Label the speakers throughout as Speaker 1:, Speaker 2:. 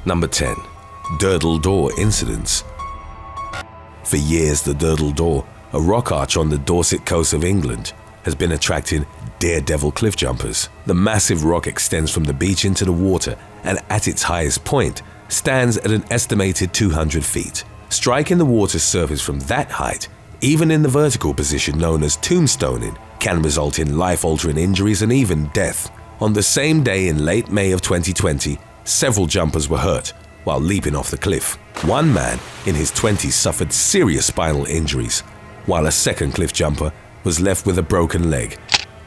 Speaker 1: Number 10. Durdle Door Incidents. For years, the Durdle Door, a rock arch on the Dorset coast of England, has been attracting daredevil cliff jumpers. The massive rock extends from the beach into the water and at its highest point stands at an estimated 200 feet. Striking the water's surface from that height, even in the vertical position known as tombstoning, can result in life-altering injuries and even death. On the same day in late May of 2020, several jumpers were hurt while leaping off the cliff. One man in his 20s suffered serious spinal injuries, while a second cliff jumper was left with a broken leg.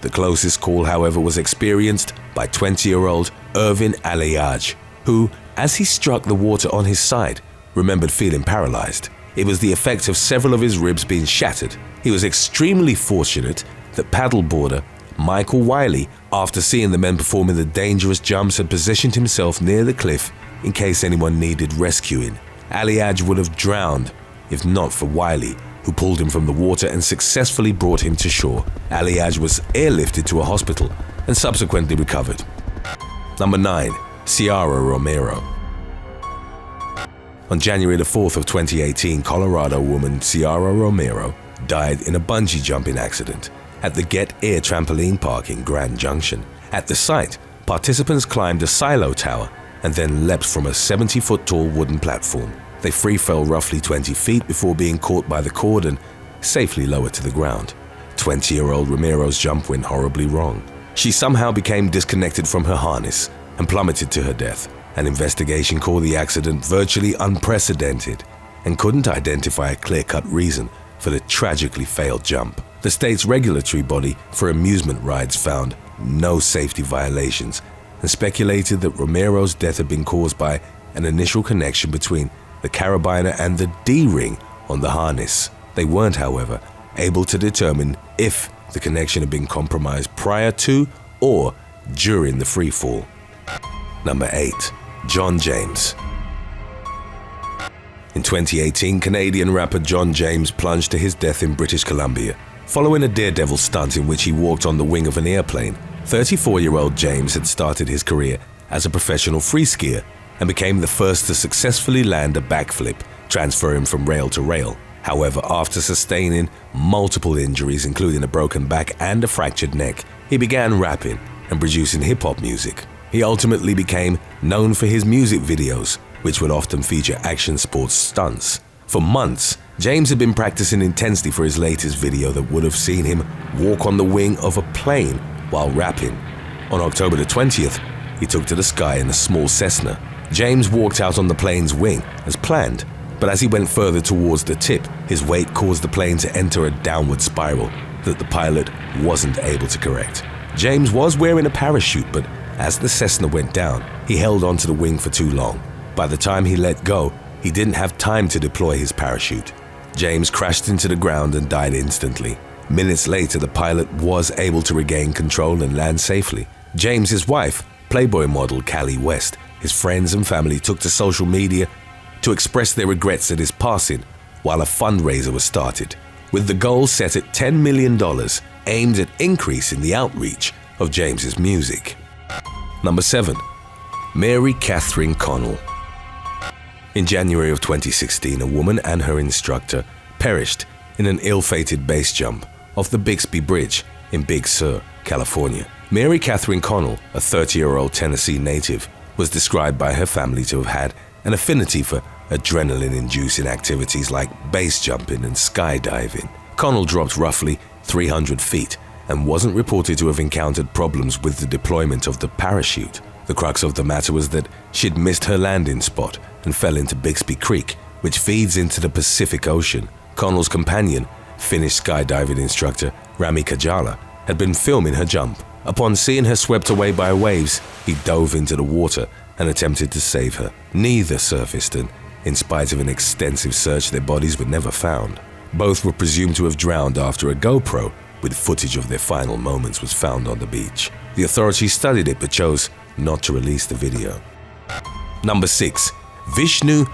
Speaker 1: The closest call, however, was experienced by 20-year-old Irvin Aliyaj, who, as he struck the water on his side, remembered feeling paralyzed. It was the effect of several of his ribs being shattered. He was extremely fortunate that paddleboarder Michael Wiley, after seeing the men performing the dangerous jumps, had positioned himself near the cliff in case anyone needed rescuing. Aliyaj would have drowned if not for Wiley, who pulled him from the water and successfully brought him to shore. Aliyaj was airlifted to a hospital and subsequently recovered. Number 9. Ciara Romero. On January the 4th of 2018, Colorado woman Ciara Romero died in a bungee jumping accident at the Get Air Trampoline Park in Grand Junction. At the site, participants climbed a silo tower and then leapt from a 70-foot tall wooden platform. They free fell roughly 20 feet before being caught by the cord and safely lowered to the ground. 20-year-old Romero's jump went horribly wrong. She somehow became disconnected from her harness and plummeted to her death. An investigation called the accident virtually unprecedented and couldn't identify a clear-cut reason for the tragically failed jump. The state's regulatory body for amusement rides found no safety violations and speculated that Romero's death had been caused by an initial connection between the carabiner and the D-ring on the harness. They weren't, however, able to determine if the connection had been compromised prior to or during the free fall. Number 8. John James. In 2018, Canadian rapper John James plunged to his death in British Columbia following a daredevil stunt in which he walked on the wing of an airplane. 34-year-old James had started his career as a professional free skier and became the first to successfully land a backflip, transferring from rail to rail. However, after sustaining multiple injuries, including a broken back and a fractured neck, he began rapping and producing hip-hop music. He ultimately became known for his music videos, which would often feature action sports stunts. For months, James had been practicing intensely for his latest video that would have seen him walk on the wing of a plane while rapping. On October the 20th, he took to the sky in a small Cessna. James walked out on the plane's wing as planned, but as he went further towards the tip, his weight caused the plane to enter a downward spiral that the pilot wasn't able to correct. James was wearing a parachute, but as the Cessna went down, he held onto the wing for too long. By the time he let go, he didn't have time to deploy his parachute. James crashed into the ground and died instantly. Minutes later, the pilot was able to regain control and land safely. James's wife, Playboy model Callie West, his friends and family took to social media to express their regrets at his passing, while a fundraiser was started, with the goal set at $10 million aimed at increasing the outreach of James's music. Number 7. Mary Catherine Connell. In January of 2016, a woman and her instructor perished in an ill-fated base jump off the Bixby Bridge in Big Sur, California. Mary Catherine Connell, a 30-year-old Tennessee native, was described by her family to have had an affinity for adrenaline-inducing activities like base jumping and skydiving. Connell dropped roughly 300 feet and wasn't reported to have encountered problems with the deployment of the parachute. The crux of the matter was that she'd missed her landing spot and fell into Bixby Creek, which feeds into the Pacific Ocean. Connell's companion, Finnish skydiving instructor Rami Kajala, had been filming her jump. Upon seeing her swept away by waves, he dove into the water and attempted to save her. Neither surfaced, and in spite of an extensive search, their bodies were never found. Both were presumed to have drowned after a GoPro with footage of their final moments was found on the beach. The authorities studied it but chose not to release the video. Number 6. Vishnu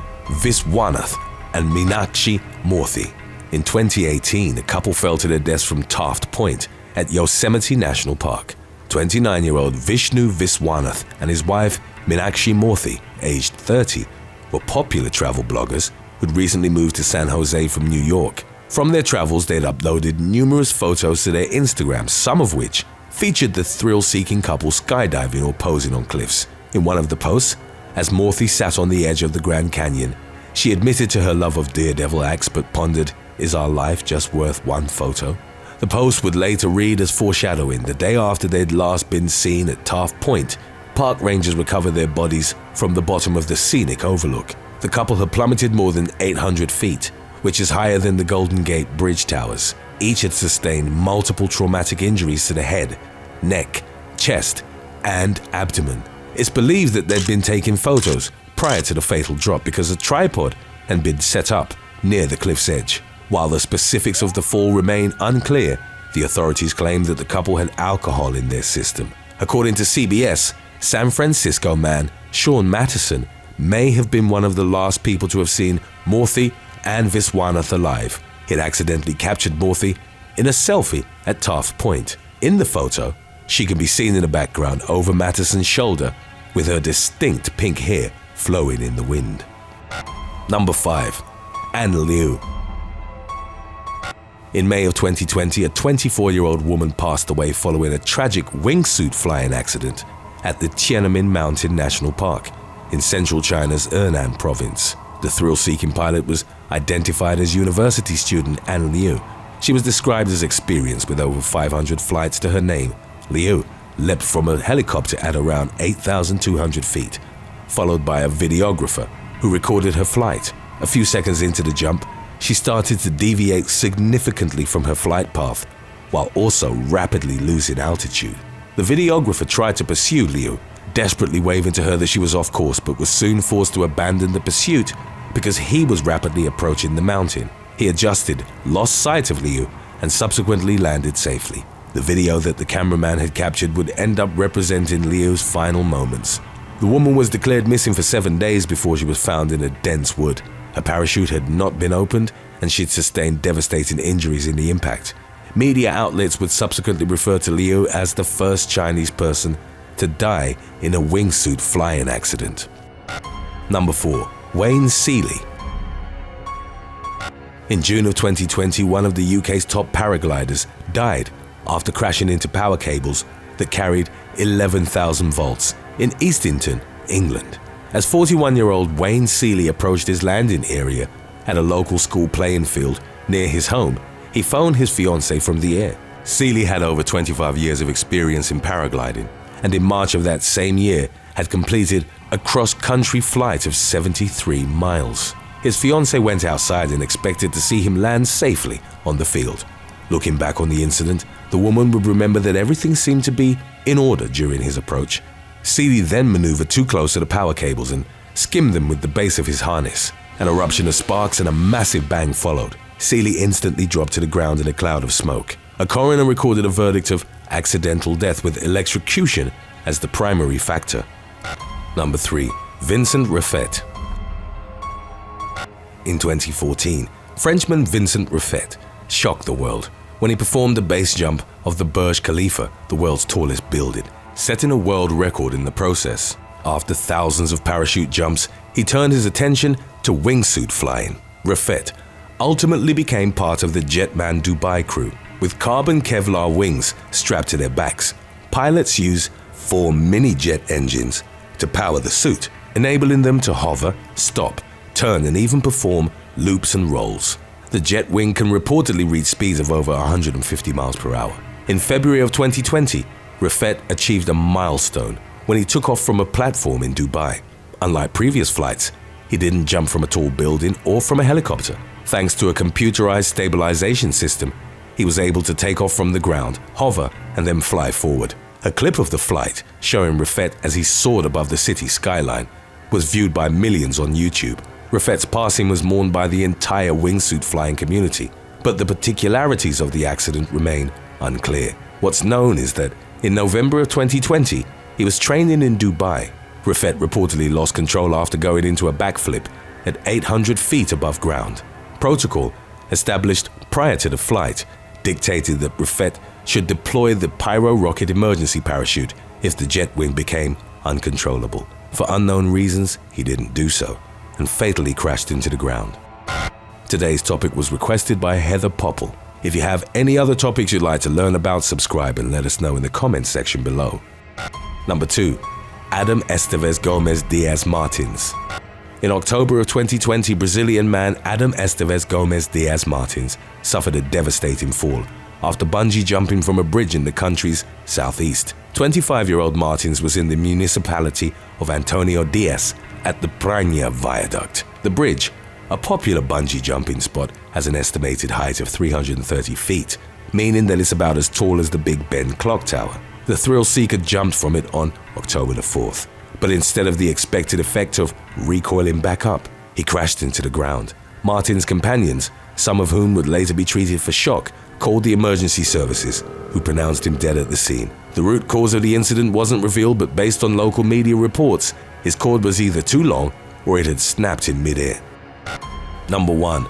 Speaker 1: Viswanath and Meenakshi Murthy. In 2018, a couple fell to their deaths from Taft Point at Yosemite National Park. 29-year-old Vishnu Viswanath and his wife Meenakshi Murthy, aged 30, were popular travel bloggers who'd recently moved to San Jose from New York. From their travels, they'd uploaded numerous photos to their Instagram, some of which featured the thrill-seeking couple skydiving or posing on cliffs. In one of the posts, as Murthy sat on the edge of the Grand Canyon, she admitted to her love of daredevil acts but pondered, "Is our life just worth one photo?" The post would later read as foreshadowing the day after they'd last been seen at Taft Point. Park rangers recovered their bodies from the bottom of the scenic overlook. The couple had plummeted more than 800 feet, which is higher than the Golden Gate Bridge towers. Each had sustained multiple traumatic injuries to the head, neck, chest, and abdomen. It's believed that they'd been taking photos prior to the fatal drop because a tripod had been set up near the cliff's edge. While the specifics of the fall remain unclear, the authorities claim that the couple had alcohol in their system. According to CBS, San Francisco man Sean Mattison may have been one of the last people to have seen Murthy and Viswanath alive. He'd accidentally captured Murthy in a selfie at Taft Point. In the photo, she can be seen in the background over Mattison's shoulder with her distinct pink hair flowing in the wind. Number 5. Anne Liu. In May of 2020, a 24-year-old woman passed away following a tragic wingsuit flying accident at the Tiananmen Mountain National Park in central China's Henan province. The thrill-seeking pilot was identified as university student Anne Liu. She was described as experienced with over 500 flights to her name. Liu leapt from a helicopter at around 8,200 feet, followed by a videographer who recorded her flight. A few seconds into the jump, she started to deviate significantly from her flight path, while also rapidly losing altitude. The videographer tried to pursue Liu, desperately waving to her that she was off course, but was soon forced to abandon the pursuit because he was rapidly approaching the mountain. He adjusted, lost sight of Liu, and subsequently landed safely. The video that the cameraman had captured would end up representing Liu's final moments. The woman was declared missing for 7 days before she was found in a dense wood. Her parachute had not been opened, and she'd sustained devastating injuries in the impact. Media outlets would subsequently refer to Liu as the first Chinese person to die in a wingsuit flying accident. Number 4. Wayne Seeley. In June of 2020, one of the UK's top paragliders died after crashing into power cables that carried 11,000 volts in Eastington, England. As 41-year-old Wayne Seeley approached his landing area at a local school playing field near his home, he phoned his fiancée from the air. Seeley had over 25 years of experience in paragliding, and in March of that same year had completed a cross-country flight of 73 miles. His fiancée went outside and expected to see him land safely on the field. Looking back on the incident, the woman would remember that everything seemed to be in order during his approach. Seeley then maneuvered too close to the power cables and skimmed them with the base of his harness. An eruption of sparks and a massive bang followed. Seeley instantly dropped to the ground in a cloud of smoke. A coroner recorded a verdict of accidental death with electrocution as the primary factor. Number 3. Vincent Raffet. In 2014, Frenchman Vincent Raffet shocked the world when he performed the base jump of the Burj Khalifa, the world's tallest building, setting a world record in the process. After thousands of parachute jumps, he turned his attention to wingsuit flying. Raffet ultimately became part of the Jetman Dubai crew. With carbon Kevlar wings strapped to their backs, pilots use 4 mini-jet engines to power the suit, enabling them to hover, stop, turn, and even perform loops and rolls. The jet wing can reportedly reach speeds of over 150 miles per hour. In February of 2020, Raffet achieved a milestone when he took off from a platform in Dubai. Unlike previous flights, he didn't jump from a tall building or from a helicopter. Thanks to a computerized stabilization system, he was able to take off from the ground, hover, and then fly forward. A clip of the flight, showing Raffet as he soared above the city skyline, was viewed by millions on YouTube. Raffet's passing was mourned by the entire wingsuit flying community, but the particularities of the accident remain unclear. What's known is that in November of 2020, he was training in Dubai. Raffet reportedly lost control after going into a backflip at 800 feet above ground. Protocol established prior to the flight dictated that Raffet should deploy the pyro rocket emergency parachute if the jet wing became uncontrollable. For unknown reasons, he didn't do so and fatally crashed into the ground. Today's topic was requested by Heather Popple. If you have any other topics you'd like to learn about, subscribe and let us know in the comments section below. Number 2. Adam Esteves Gomes Diaz Martins. In October of 2020, Brazilian man Adam Esteves Gomes Diaz Martins suffered a devastating fall after bungee jumping from a bridge in the country's southeast. 25-year-old Martins was in the municipality of Antonio Dias at the Praia Viaduct. The bridge, a popular bungee jumping spot, has an estimated height of 330 feet, meaning that it's about as tall as the Big Ben clock tower. The thrill seeker jumped from it on October the 4th, but instead of the expected effect of recoiling back up, he crashed into the ground. Martin's companions, some of whom would later be treated for shock, called the emergency services, who pronounced him dead at the scene. The root cause of the incident wasn't revealed, but based on local media reports, his cord was either too long or it had snapped in midair. Number 1.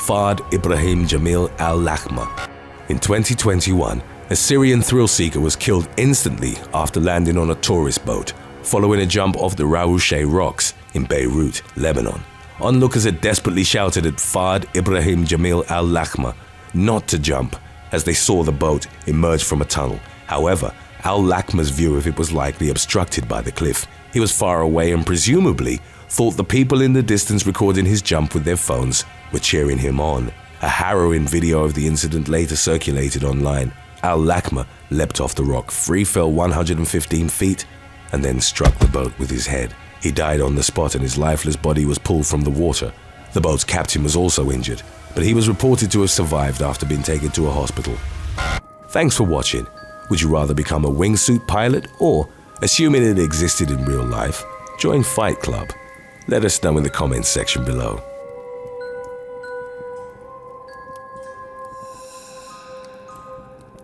Speaker 1: Fard Ibrahim Jamil al-Lakma. In 2021, a Syrian thrill seeker was killed instantly after landing on a tourist boat following a jump off the Rawouche rocks in Beirut, Lebanon. Onlookers had desperately shouted at Fard Ibrahim Jamil al-Lakma not to jump as they saw the boat emerge from a tunnel. However, al-Lakma's view of it was likely obstructed by the cliff. He was far away and presumably thought the people in the distance recording his jump with their phones were cheering him on. A harrowing video of the incident later circulated online. Al-Lakma leapt off the rock, free fell 115 feet, and then struck the boat with his head. He died on the spot and his lifeless body was pulled from the water. The boat's captain was also injured, but he was reported to have survived after being taken to a hospital. Thanks for watching. Would you rather become a wingsuit pilot or, assuming it existed in real life, join Fight Club? Let us know in the comments section below.